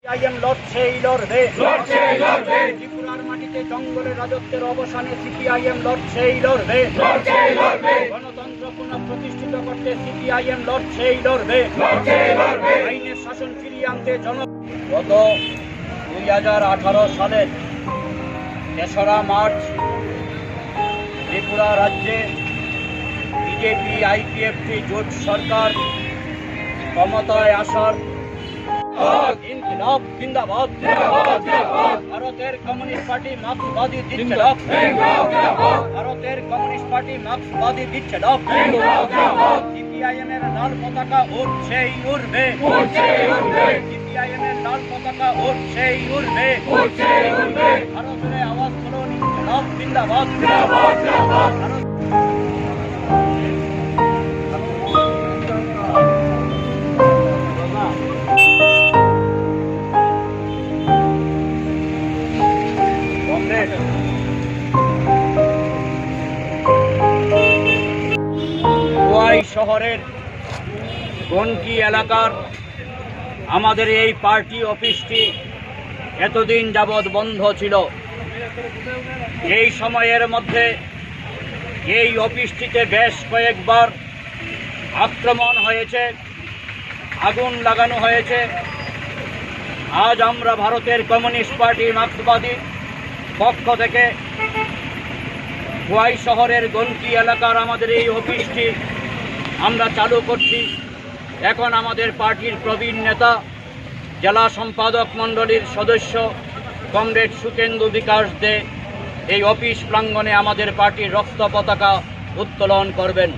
CPIM লড়ছেই লড়বে, ত্রিপুরার মাটিতে জঙ্গলের রাজত্বের অবসানে সিপিআইএম লড়ছেই লড়বে, গণতন্ত্র পুনঃপ্রতিষ্ঠিত করতে সিপিআইএম লড়ছেই লড়বে, আইনের শাসন ফিরিয়ে আনতে গত 2018 সালের 3রা মার্চ ত্রিপুরা রাজ্যে বিজেপি আইপিএফটি জোট সরকার ক্ষমতায় আসার ইনকিলাব জিন্দাবাদ, ভারতের কমিউনিস্ট পার্টি মার্ক্সবাদী দিচ্ছে লাভ, ভারতের কমিউনিস্ট পার্টি মার্ক্সবাদী দিচ্ছে লাভ, সিপিআইএম এর লাল পতাকা উড়ছেই উড়বে, সিপিআইএম এর লাল পতাকা উড়ছেই উড়বে, ভারতের আওয়াজ তুলুন ইনকিলাব জিন্দাবাদ, খোয়াই শহরের গনকি এলাকার আমাদের এই পার্টি অফিসটি এতদিন যাবৎ বন্ধ ছিল। এই সময়ের মধ্যে এই অফিসটিতে বেশ কয়েকবার আক্রমণ হয়েছে, আগুন লাগানো হয়েছে। আজ আমরা ভারতের কমিউনিস্ট পার্টি মার্ক্সবাদী পক্ষ থেকে খোয়াই শহরের গনকি এলাকার আমাদের এই অফিসটি আমরা চালু করছি। এখন আমাদের পার্টির প্রবীণ নেতা জেলা সম্পাদক মণ্ডলীর সদস্য কমরেড সুকেন্দু বিকাশ দে এই অফিস প্রাঙ্গণে আমাদের পার্টির রক্ত পতাকা উত্তোলন করবেন।